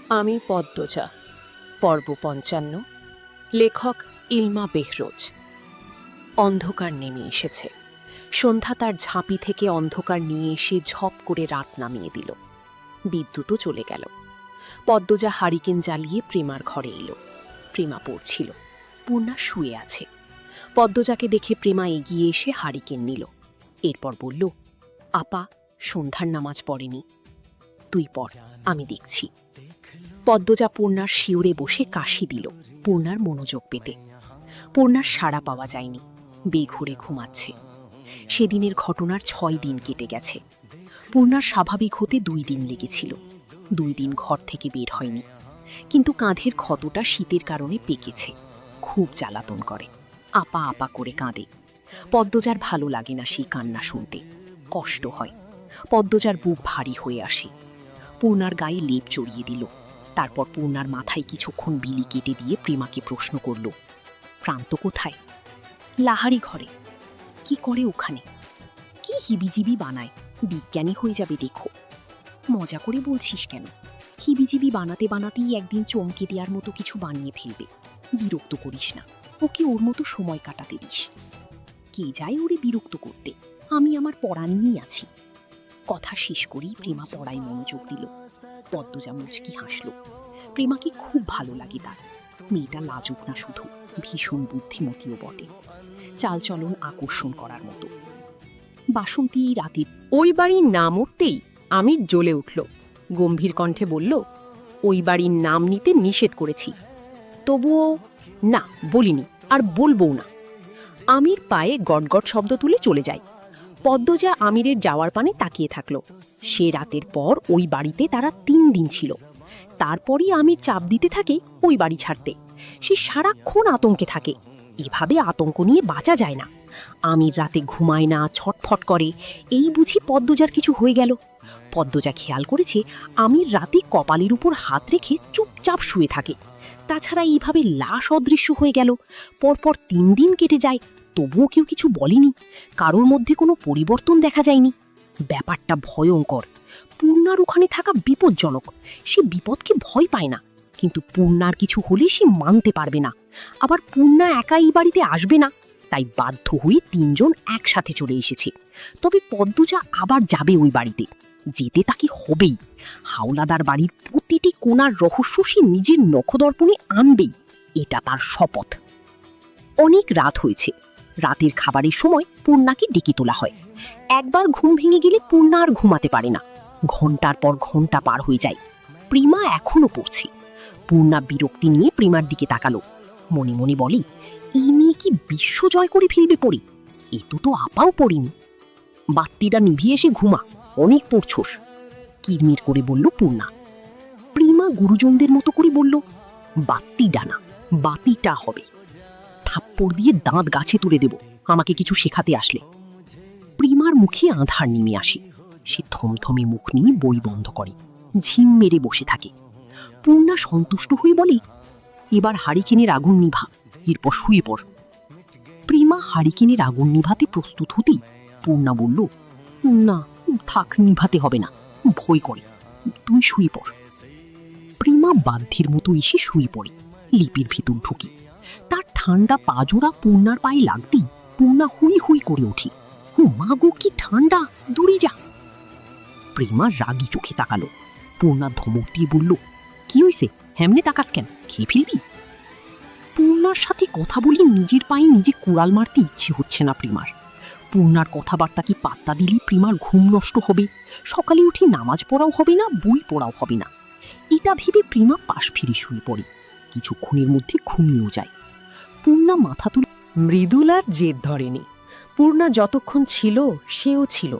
আমি পদ্মজা। পর্ব ৫৫। লেখক ইলমা বেহরোজ। অন্ধকার নেমে এসেছে। সন্ধ্যা তার ঝাঁপি থেকে অন্ধকার নিয়ে এসে ঝপ করে রাত নামিয়ে দিল। বিদ্যুৎও চলে গেল। পদ্মজা হারিকেন জ্বালিয়ে প্রেমার ঘরে এলো। প্রেমা পড়ছিল। পূর্ণা শুয়ে আছে। পদ্মজাকে দেখে প্রেমা এগিয়ে এসে হারিকেন নিল। এরপর বলল, আপা, সন্ধ্যার নামাজ পড়েনি। তুই পড়, আমি দেখছি। পদ্মজা পূর্ণার শিউরে বসে কাশি দিল পূর্ণার মনোযোগ পেতে। পূর্ণার সাড়া পাওয়া যায়নি। বেঘোরে ঘুমাচ্ছে। সেদিনের ঘটনার ৬ দিন কেটে গেছে। পূর্ণার স্বাভাবিক হতে ২ দিন লেগেছিল। ২ দিন ঘর থেকে বের হয়নি। কিন্তু কাঁধের ক্ষতটা শীতের কারণে পেকেছে। খুব জ্বালাতন করে। আপা আপা করে কাঁদে। পদ্মজার ভালো লাগে না সেই কান্না শুনতে। কষ্ট হয়। পদ্মজার বুক ভারী হয়ে আসে। পূর্ণার গায়ে লেপ চড়িয়ে দিল। তারপর পূর্ণার মাথায় কিছুক্ষণ বিলি কেটে দিয়ে প্রেমাকে প্রশ্ন করল, প্রান্ত কোথায়? লাহারি ঘরে। কি করে ওখানে? কি হিবিজিবি বানায়? বিজ্ঞানী হয়ে যাবে দেখো। মজা করে বলছিস কেন? হিবিজিবি বানাতে বানাতেই একদিন চমকে দেওয়ার মতো কিছু বানিয়ে ফেলবে। বিরক্ত করিস না। ওকে ওর মতো সময় কাটাতে দিস। কে যায় ওরে বিরক্ত করতে? আমি আমার পড়া নিয়েই আছি। কথা শেষ করেই প্রেমা পড়ায় মনোযোগ দিল। পদ্মজা মুচকি হাসল। প্রেমাকে খুব ভালো লাগে তার। মেয়েটা লাজুক না শুধু, ভীষণ বুদ্ধিমতীও বটে। চালচলন আকর্ষণ করার মতো। বাসন্তী এই রাতের ওই বাড়ির নাম উঠতেই আমির জ্বলে উঠল। গম্ভীর কণ্ঠে বলল, ওই বাড়ির নাম নিতে নিষেধ করেছি। তবুও না, বলিনি, আর বলবও না। আমির পায়ে গটগট শব্দ তুলে চলে যায়। পদ্মজা আমিরের যাওয়ার পানে তাকিয়ে থাকল। সে রাতের পর ওই বাড়িতে তারা ৩ দিন ছিল। তারপরই আমির চাপ দিতে থাকে ওই বাড়ি ছাড়তে। সে সারাক্ষণ আতঙ্কে থাকে। এভাবে আতঙ্ক নিয়ে বাঁচা যায় না। আমির রাতে ঘুমায় না, ছটফট করে। এই বুঝি পদ্মজার কিছু হয়ে গেল। পদ্মজা খেয়াল করেছে আমির রাতে কপালের উপর হাত রেখে চুপচাপ শুয়ে থাকে। তাছাড়া এইভাবে লাশ অদৃশ্য হয়ে গেল। পরপর ৩ দিন কেটে যায়, তবুও কেউ কিছু বলেনি। কারোর মধ্যে কোনো পরিবর্তন দেখা যায়নি। ব্যাপারটা ভয়ঙ্কর। পূর্ণার ওখানে থাকা বিপজ্জনক। সে বিপদকে ভয় পায় না, কিন্তু পূর্ণার কিছু হলে সে মানতে পারবে না। আবার পূর্ণা একা এই বাড়িতে আসবে না। তাই বাধ্য হয়ে ৩ জন একসাথে চলে এসেছে। তবে পদ্মজা আবার যাবে ওই বাড়িতে। যেতে তাকে হবেই। হাওলাদার বাড়ির প্রতিটি কোণার রহস্য সে নিজের নখদর্পণে আনবেই। এটা তার শপথ। অনেক রাত হয়েছে। রাতের খাবারের সময় পূর্ণাকে ডেকে তোলা হয়। একবার ঘুম ভেঙে গেলে পূর্ণা আর ঘুমাতে পারে না। ঘন্টার পর ঘন্টা পার হয়ে যায়। প্রেমা এখনো পড়ছে। পূর্ণা বিরক্তি নিয়ে প্রেমার দিকে তাকালো। মনে মনে বলে, এই মেয়ে কি বিশ্ব জয় করে ফেলবে পড়ে? এতো তো আপাও পড়েনি। বাত্তিটা নিভিয়ে এসে ঘুমা, অনেক পড়ছোস, কিরমির করে বলল পূর্ণা। প্রেমা গুরুজনদের মতো করে বলল, বাত্তি ডানা, বাতিটা হবে। থাপ্পড় দিয়ে দাঁত গাছে তুলে দেব আমাকে কিছু শেখাতে আসলে। প্রেমার মুখে আঁধার নেমে আসে। সে থমথমে মুখ নিয়ে বই বন্ধ করে, ঝিম মেরে বসে থাকে। পূর্ণা সন্তুষ্ট হয়ে বলে, এবার হারিকেনের আগুন নিভা, এরপর শুয়ে পড়। প্রেমা হারিকেনের আগুন নিভাতে প্রস্তুত হতেই পূর্ণা বলল, না থাক, নিভাতে হবে না, ভয় করে, তুই শুয়ে পড়। প্রেমা বাধ্যের মতো এসে শুয়ে পড়ে। লিপির ভেতর ঢুকি। তার ঠান্ডা পাজোড়া পূর্ণার পায়ে লাগতেই পূর্ণা হুই হুই করে ওঠে। মা গো, কি ঠান্ডা, দূরে যা। প্রেমা রাগি চোখে তাকালো। পূর্ণা ধমক দিয়ে বলল, কি হইছে, হেমনে তাকাস কেন, খেয়ে ফেলবি? পূর্ণার সাথে কথা বলে নিজের পায়ে নিজে কুড়াল মারতে ইচ্ছে হচ্ছে না প্রেমার। পূর্ণার কথাবার্তা কি পাত্তা দিলে প্রেমার ঘুম নষ্ট হবে। সকালে উঠে নামাজ পড়াও হবে না, বই পড়াও হবে না। এটা ভেবে প্রেমা পাশ ফিরে শুয়ে পড়ে। কিছুক্ষণের মধ্যে ঘুমিয়েও যায়। পূর্ণা মাথা তুলে। মৃদুল আর জেদ ধরেনি। পূর্ণা যতক্ষণ ছিল সেও ছিল।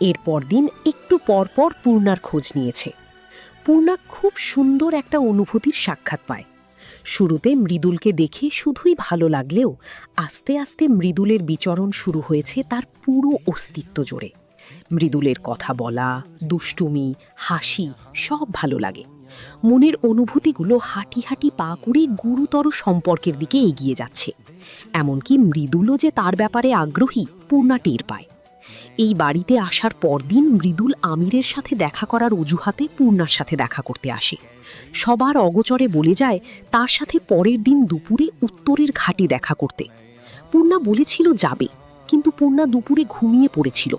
এরপর দিন একটু পর পর পূর্ণার খোঁজ নিয়েছে। পূর্ণা খুব সুন্দর একটা অনুভূতির সাক্ষাৎ পায়। শুরুতে মৃদুলকে দেখে শুধুই ভালো লাগলেও আস্তে আস্তে মৃদুলের বিচরণ শুরু হয়েছে তার পুরো অস্তিত্ব জুড়ে। মৃদুলের কথা বলা, দুষ্টুমি, হাসি সব ভালো লাগে। মনের অনুভূতিগুলো হাঁটি হাঁটি পা করে গুরুতর সম্পর্কের দিকে এগিয়ে যাচ্ছে। এমনকি মৃদুলও যে তার ব্যাপারে আগ্রহী পূর্ণা টের পায়। এই বাড়িতে আসার পরদিন মৃদুল আমিরের সাথে দেখা করার অজুহাতে পূর্ণার সাথে দেখা করতে আসে। সবার অগোচরে বলে যায় তার সাথে পরের দিন দুপুরে উত্তরের ঘাটে দেখা করতে। পূর্ণা বলেছিল যাবে, কিন্তু পূর্ণা দুপুরে ঘুমিয়ে পড়েছিল।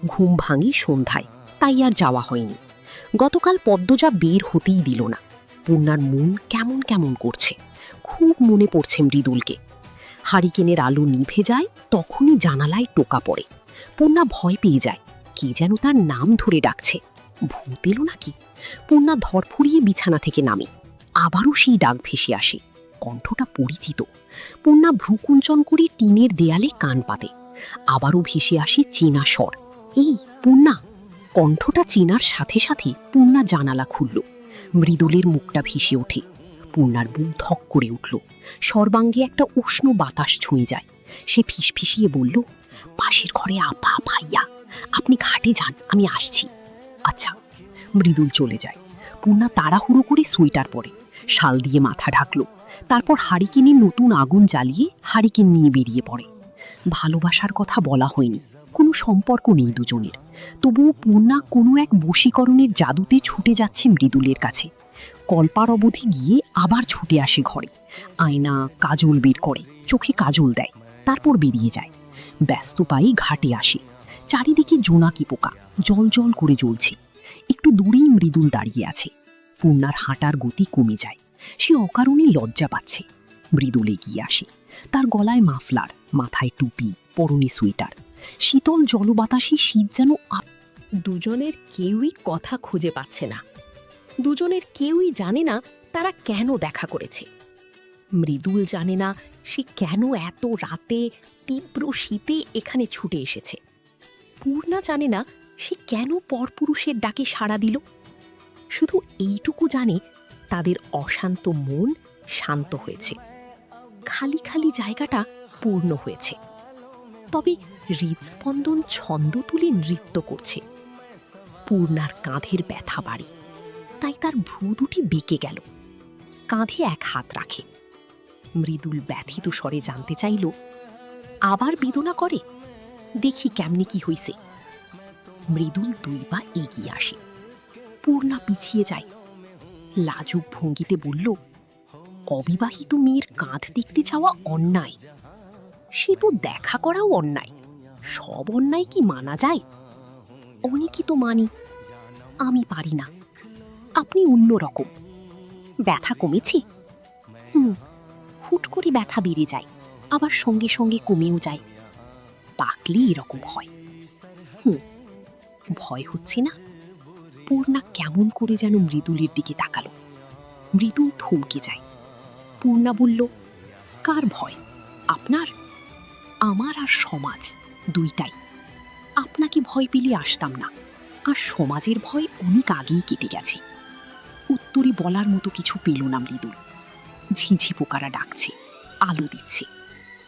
ঘুম ভাঙি সন্ধ্যায়, তাই আর যাওয়া হয়নি। গতকাল পদ্মজা বের হতেই দিল না। পূর্ণার মন কেমন কেমন করছে, খুব মনে পড়ছে মৃদুলকে। হারিকেনের আলো নিভে যায়, তখনই জানালায় টোকা পড়ে। পূর্ণা ভয় পেয়ে যায়, কে যেন তার নাম ধরে ডাকছে। ভূত এলো নাকি? পূর্ণা ধরফড়িয়ে বিছানা থেকে নামে। আবারও সেই ডাক ভেসে আসে, কণ্ঠটা পরিচিত। পূর্ণা ভ্রুকুঞ্চন করে টিনের দেয়ালে কান পাতে। আবারও ভেসে আসে চেনা স্বর, এই পূর্ণা। কণ্ঠটা চেনার সাথে সাথে পূর্ণা জানালা খুলল। মৃদুলের মুখটা ভেসে ওঠে। পূর্ণার বুক ধক করে উঠল। সর্বাঙ্গে একটা উষ্ণ বাতাস ছুঁয়ে যায়। সে ফিসফিসিয়ে বলল, পাশের ঘরে আপা ভাইয়া, আপনি ঘাটে যান, আমি আসছি। আচ্ছা। মৃদুল চলে যায়। পূর্ণা তাড়াহুড়ো করে সোয়েটার পরে, শাল দিয়ে মাথা ঢাকলো। তারপর হারিকেনের নতুন আগুন জ্বালিয়ে হারিকেন নিয়ে বেরিয়ে পড়ে। ভালোবাসার কথা বলা হয়নি, কোনো সম্পর্ক নেই দুজনের। তবুও পূর্ণা কোনো এক বশীকরণের জাদুতে ছুটে যাচ্ছে মৃদুলের কাছে। কল্পার অবধি গিয়ে আবার ছুটে আসে ঘরে। আয়না, কাজল বের করে, চোখে কাজল দেয়, তারপর বেরিয়ে যায়। ব্যস্ত পায়ে ঘাটে আসে। চারিদিকে জোনাকি পোকা জল জল করে জ্বলছে। একটু দূরেই মৃদুল দাঁড়িয়ে আছে। পূর্ণার হাঁটার গতি কমে যায়। সে অকারণে লজ্জা পাচ্ছে। মৃদুল এগিয়ে আসে। তার গলায় মাফলার, মাথায় টুপি, পরনে সোয়েটার। শীতল জলবাতাসে শীত যেন দুজনের কেউই কথা খুঁজে পাচ্ছে না। দুজনের কেউই জানে না তারা কেন দেখা করেছে। মৃদুল জানে না সে কেন এত রাতে তীব্র শীতে এখানে ছুটে এসেছে। পূর্ণা জানে না সে কেন পরপুরুষের ডাকে সাড়া দিল। শুধু এইটুকু জানে তাদের অশান্ত মন শান্ত হয়েছে, খালি খালি জায়গাটা পূর্ণ হয়েছে। তবে হৃদস্পন্দন ছন্দ তুলে নৃত্য করছে। পূর্ণার কাঁধের ব্যথা বাড়ে, তাই তার ভ্রু দুটি বেঁকে গেল। কাঁধে এক হাত রাখে। মৃদুল ব্যথিত স্বরে জানতে চাইল, আবার বেদনা করে? দেখি কেমনে কি হইছে। মৃদুল 2 পা এগিয়ে আসে। পূর্ণা পিছিয়ে যায়। লাজুক ভঙ্গিতে বলল, অবিবাহিত মেয়ের কাঁধ দেখতে চাওয়া অন্যায়। সে তো দেখা করাও অন্যায়। সব অন্যায় কি মানা যায়? অনেকই তো মানি, আমি পারি না। আপনি অন্যরকম। ব্যথা কমেছে? হুট করে ব্যথা বেড়ে যায়, আবার সঙ্গে সঙ্গে কমেও যায়। পাকলে এরকম হয়। ভয় হচ্ছে না? পূর্ণা কেমন করে যেন মৃদুলের দিকে তাকালো। মৃদুল থমকে যায়। পূর্ণা বলল, কার ভয়? আপনার? আমার আর সমাজ দুইটাই। আপনাকে ভয় পেলে আসতাম না, আর সমাজের ভয় অনেক আগেই কেটে গেছে। উত্তরে বলার মতো কিছু পেল না মৃদুল। ঝিঝি পোকারা ডাকছে, আলো দিচ্ছে,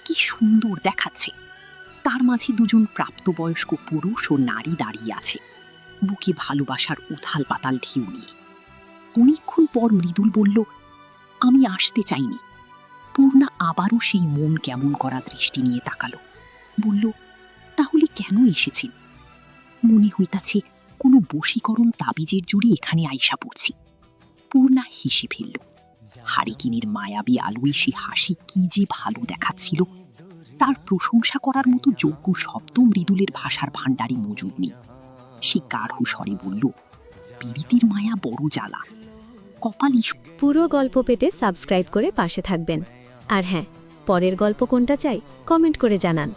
কি সুন্দর দেখাচ্ছে। তার মাঝে দুজন প্রাপ্তবয়স্ক পুরুষ ও নারী দাঁড়িয়ে আছে, বুকে ভালোবাসার উথাল পাতাল ঢেউ নিয়ে। অনেকক্ষণ পর মৃদুল বলল, আমি আসতে চাইনি। পূর্ণা আবারও সেই মন কেমন করা দৃষ্টি নিয়ে তাকালো। বলল, তাহলে কেন এসেছেন? মনে হইতাছে কোনো বশীকরণ তাবিজের জুড়ে এখানে আইসা পড়ছি। পূর্ণা হেসে ফেলল। হারিকেনের মায়াবী আলোয় সে হাসি কি যে ভালো দেখাচ্ছিল। তার প্রশংসা করার মতো যোগ্য শব্দ মৃদুলের ভাষার ভাণ্ডারে মজুদ নেই। সে গাঢ় স্বরে বলল, পীড়িতির মায়া বড় জ্বালা, কপালি। পুরো গল্প পেতে সাবস্ক্রাইব করে পাশে থাকবেন। আর হ্যাঁ, পরের গল্প কোনটা চাই কমেন্ট করে জানান।